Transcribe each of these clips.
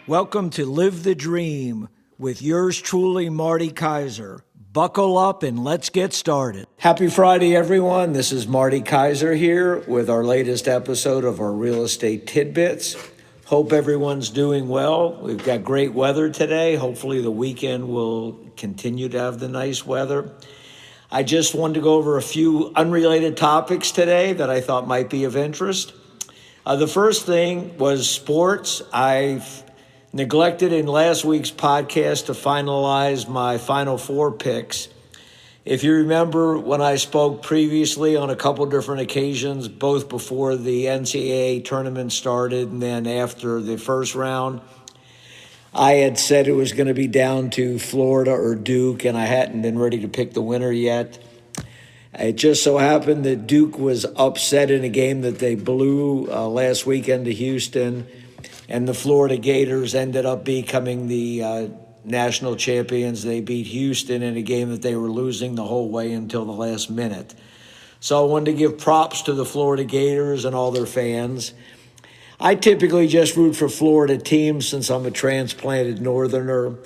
Welcome to Live the Dream with yours truly, Marty Kaiser. Buckle up and let's get started. Happy Friday, everyone. This is Marty Kaiser here with our latest episode of our Real Estate Tidbits. Hope everyone's doing well. We've got great weather today. Hopefully the weekend will continue to have the nice weather. I just wanted to go over a few unrelated topics today that I thought might be of interest. The first thing was sports. I've neglected in last week's podcast to finalize my Final Four picks. If you remember when I spoke previously on a couple different occasions, both before the NCAA tournament started and then after the first round, I had said it was going to be down to Florida or Duke, and I hadn't been ready to pick the winner yet. It just so happened that Duke was upset in a game that they blew last weekend to Houston, and the Florida Gators ended up becoming the national champions. They beat Houston in a game that they were losing the whole way until the last minute. So I wanted to give props to the Florida Gators and all their fans. I typically just root for Florida teams since I'm a transplanted northerner,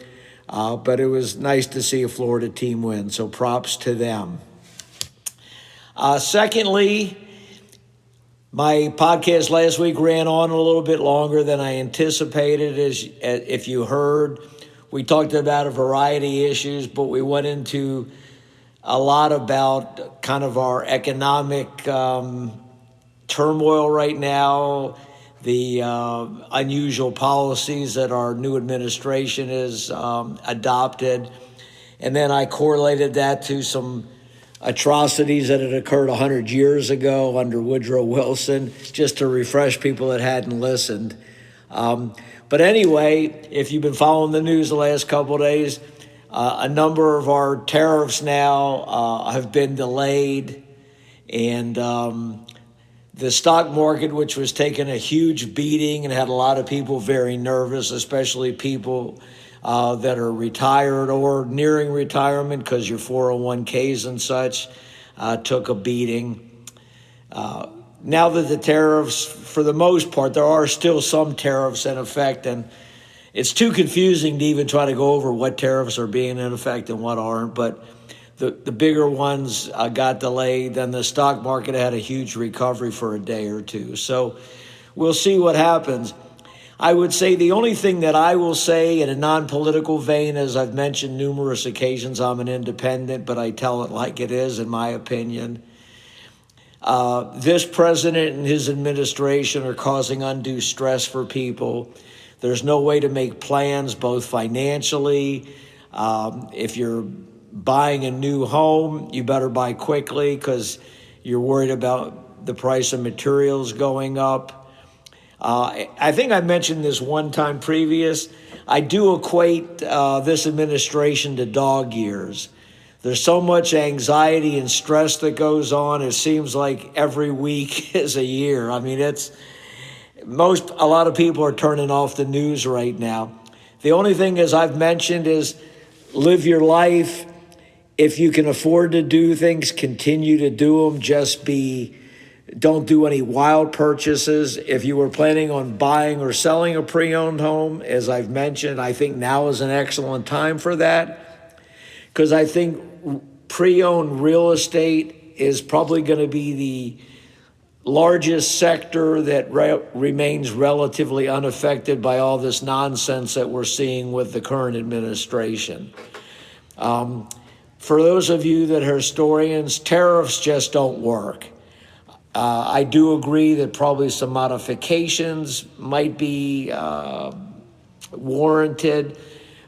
but it was nice to see a Florida team win, so props to them. Secondly, my podcast last week ran on a little bit longer than I anticipated. As if you heard, we talked about a variety of issues, but we went into a lot about kind of our economic turmoil right now, the unusual policies that our new administration has adopted. And then I correlated that to some atrocities that had occurred 100 years ago under Woodrow Wilson, just to refresh people that hadn't listened. But anyway, if you've been following the news the last couple of days, a number of our tariffs now have been delayed, and the stock market, which was taking a huge beating and had a lot of people very nervous, especially people that are retired or nearing retirement because your 401ks and such took a beating. Now that the tariffs, for the most part, there are still some tariffs in effect, and it's too confusing to even try to go over what tariffs are being in effect and what aren't, but the bigger ones got delayed. Then the stock market had a huge recovery for a day or two. So we'll see what happens. I would say the only thing that I will say in a non-political vein, as I've mentioned numerous occasions, I'm an independent, but I tell it like it is, in my opinion. This president and his administration are causing undue stress for people. There's no way to make plans, both financially. If you're buying a new home, you better buy quickly because you're worried about the price of materials going up. I think I mentioned this one time previous. I do equate this administration to dog years. There's so much anxiety and stress that goes on. It seems like every week is a year. I mean, a lot of people are turning off the news right now. The only thing, as I've mentioned, is live your life. If you can afford to do things, continue to do them. Don't do any wild purchases. If you were planning on buying or selling a pre-owned home, as I've mentioned, I think now is an excellent time for that, because I think pre-owned real estate is probably going to be the largest sector that remains relatively unaffected by all this nonsense that we're seeing with the current administration. For those of you that are historians, tariffs just don't work. I do agree that probably some modifications might be warranted,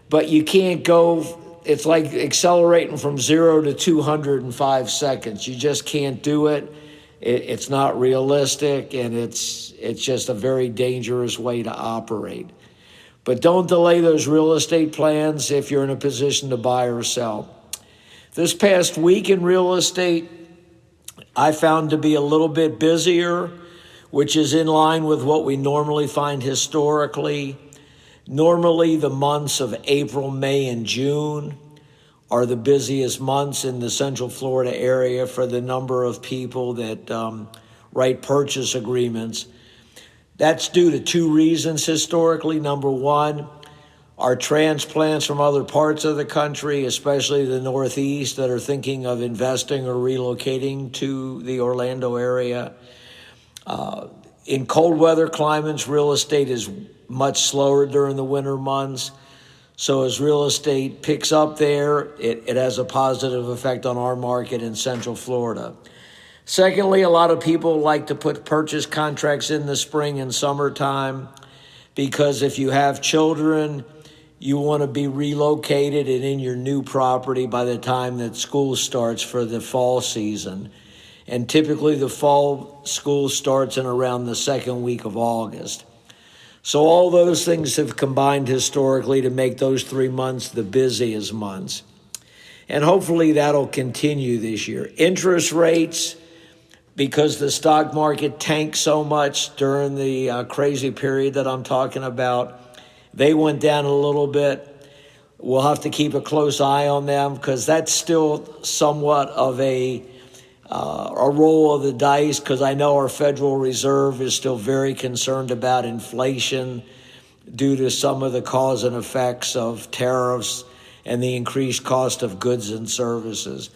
but you can't go, it's like accelerating from 0 to 200 in 5 seconds. You just can't do it. It's not realistic, and it's just a very dangerous way to operate. But don't delay those real estate plans if you're in a position to buy or sell. This past week in real estate, I found to be a little bit busier, which is in line with what we normally find historically. Normally, the months of April, May, and June are the busiest months in the Central Florida area for the number of people that write purchase agreements. That's due to two reasons historically. Number one, our transplants from other parts of the country, especially the Northeast, that are thinking of investing or relocating to the Orlando area. In cold weather climates, real estate is much slower during the winter months. So as real estate picks up there, it has a positive effect on our market in Central Florida. Secondly, a lot of people like to put purchase contracts in the spring and summertime because if you have children, you want to be relocated and in your new property by the time that school starts for the fall season. And typically the fall school starts in around the second week of August. So all those things have combined historically to make those 3 months the busiest months. And hopefully that'll continue this year. Interest rates, because the stock market tanked so much during the crazy period that I'm talking about, they went down a little bit. We'll have to keep a close eye on them because that's still somewhat of a roll of the dice, because I know our Federal Reserve is still very concerned about inflation due to some of the cause and effects of tariffs and the increased cost of goods and services.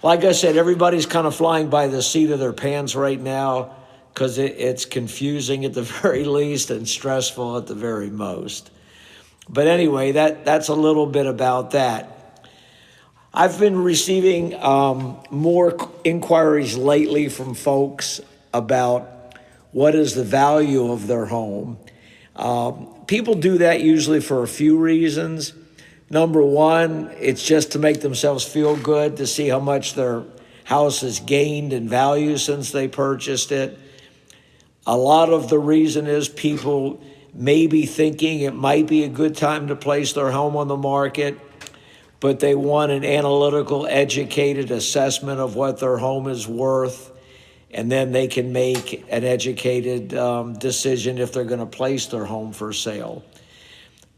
Like I said, everybody's kind of flying by the seat of their pants right now because it's confusing at the very least and stressful at the very most. But anyway, that's a little bit about that. I've been receiving more inquiries lately from folks about what is the value of their home. People do that usually for a few reasons. Number one, it's just to make themselves feel good, to see how much their house has gained in value since they purchased it. A lot of the reason is people may be thinking it might be a good time to place their home on the market, but they want an analytical, educated assessment of what their home is worth, and then they can make an educated decision if they're going to place their home for sale.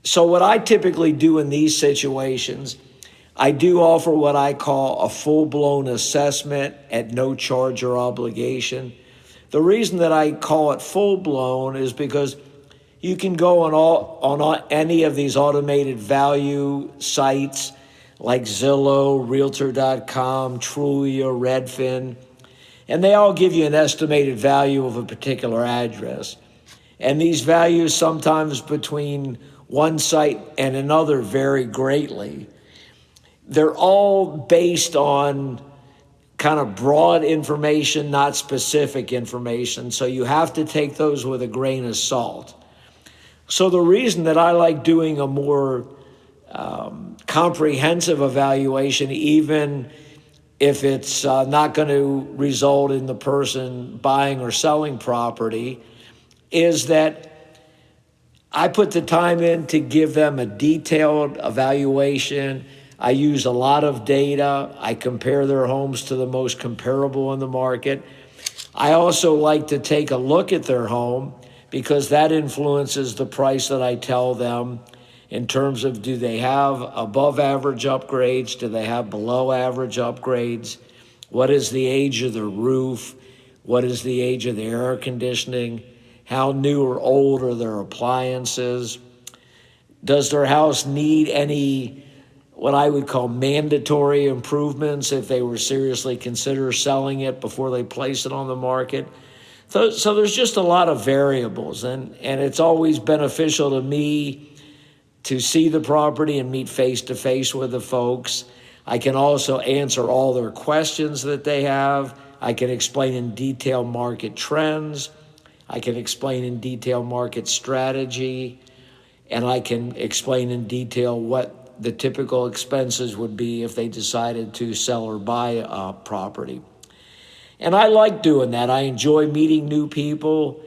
So what I typically do in these situations, I do offer what I call a full-blown assessment at no charge or obligation. The reason that I call it full-blown is because you can go on any of these automated value sites like Zillow, Realtor.com, Trulia, Redfin, and they all give you an estimated value of a particular address. And these values sometimes between one site and another vary greatly. They're all based on kind of broad information, not specific information, so you have to take those with a grain of salt. So the reason that I like doing a more comprehensive evaluation, even if it's not going to result in the person buying or selling property, is that I put the time in to give them a detailed evaluation. I use a lot of data. I compare their homes to the most comparable in the market. I also like to take a look at their home because that influences the price that I tell them in terms of, do they have above average upgrades? Do they have below average upgrades? What is the age of the roof? What is the age of the air conditioning? How new or old are their appliances? Does their house need any, what I would call mandatory improvements if they were seriously consider selling it before they place it on the market? So there's just a lot of variables, and it's always beneficial to me to see the property and meet face-to-face with the folks. I can also answer all their questions that they have. I can explain in detail market trends. I can explain in detail market strategy. And I can explain in detail what the typical expenses would be if they decided to sell or buy a property. And I like doing that. I enjoy meeting new people.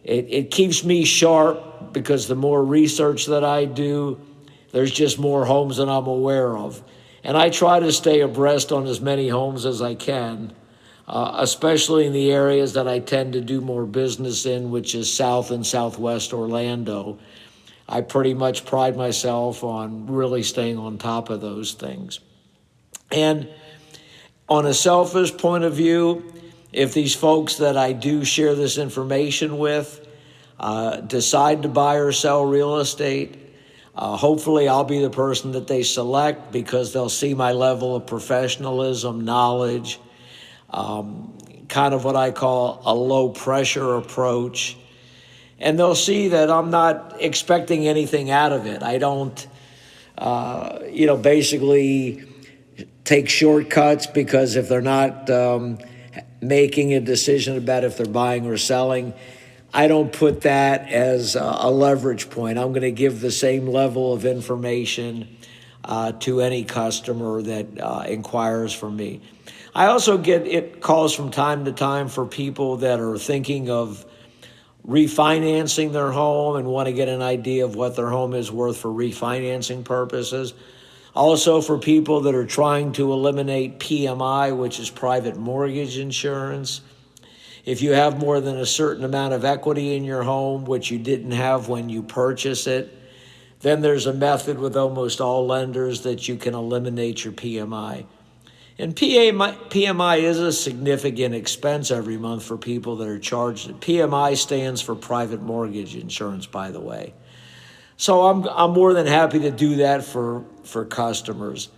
It keeps me sharp because the more research that I do, there's just more homes than I'm aware of. And I try to stay abreast on as many homes as I can, especially in the areas that I tend to do more business in, which is South and Southwest Orlando. I pretty much pride myself on really staying on top of those things. And on a selfish point of view, if these folks that I do share this information with, decide to buy or sell real estate. Hopefully I'll be the person that they select because they'll see my level of professionalism, knowledge, kind of what I call a low pressure approach. And they'll see that I'm not expecting anything out of it. I don't, basically take shortcuts because if they're not making a decision about if they're buying or selling, I don't put that as a leverage point. I'm going to give the same level of information to any customer that inquires from me. I also get calls from time to time for people that are thinking of refinancing their home and want to get an idea of what their home is worth for refinancing purposes. Also for people that are trying to eliminate PMI, which is private mortgage insurance. If you have more than a certain amount of equity in your home, which you didn't have when you purchased it, then there's a method with almost all lenders that you can eliminate your PMI. And PMI is a significant expense every month for people that are charged. PMI stands for private mortgage insurance, by the way. So I'm more than happy to do that for customers.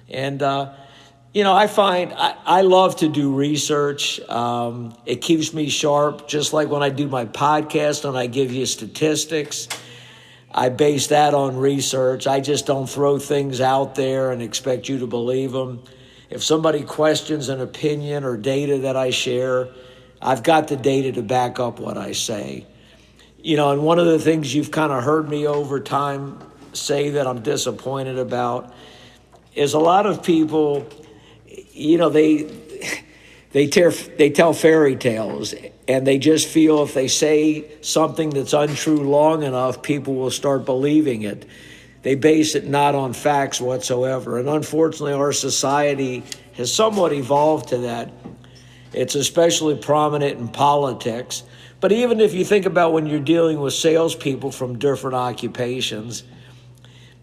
And, I find I love to do research. It keeps me sharp, just like when I do my podcast and I give you statistics. I base that on research. I just don't throw things out there and expect you to believe them. If somebody questions an opinion or data that I share, I've got the data to back up what I say. And one of the things you've kind of heard me over time say that I'm disappointed about is a lot of people, they tell fairy tales, and they just feel if they say something that's untrue long enough, people will start believing it. They base it not on facts whatsoever. And unfortunately, our society has somewhat evolved to that. It's especially prominent in politics. But even if you think about when you're dealing with salespeople from different occupations,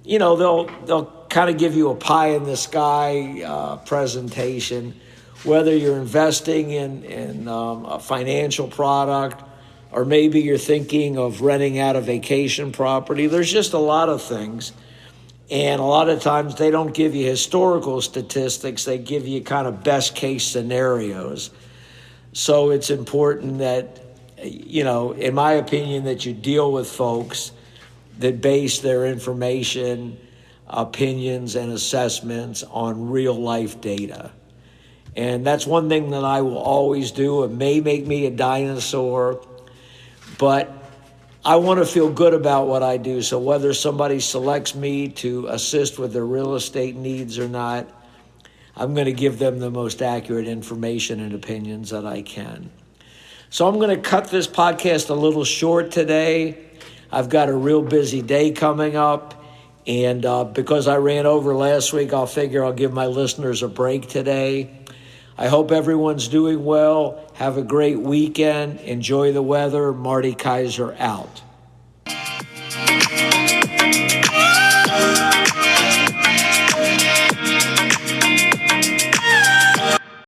they'll kind of give you a pie in the sky presentation, whether you're investing in a financial product or maybe you're thinking of renting out a vacation property. There's just a lot of things. And a lot of times they don't give you historical statistics. They give you kind of best case scenarios. So it's important that, in my opinion, that you deal with folks that base their information, opinions, and assessments on real life data. And that's one thing that I will always do. It may make me a dinosaur, but I want to feel good about what I do. So whether somebody selects me to assist with their real estate needs or not, I'm going to give them the most accurate information and opinions that I can. So I'm going to cut this podcast a little short today. I've got a real busy day coming up. And because I ran over last week, I'll figure I'll give my listeners a break today. I hope everyone's doing well. Have a great weekend. Enjoy the weather. Marty Kaiser out.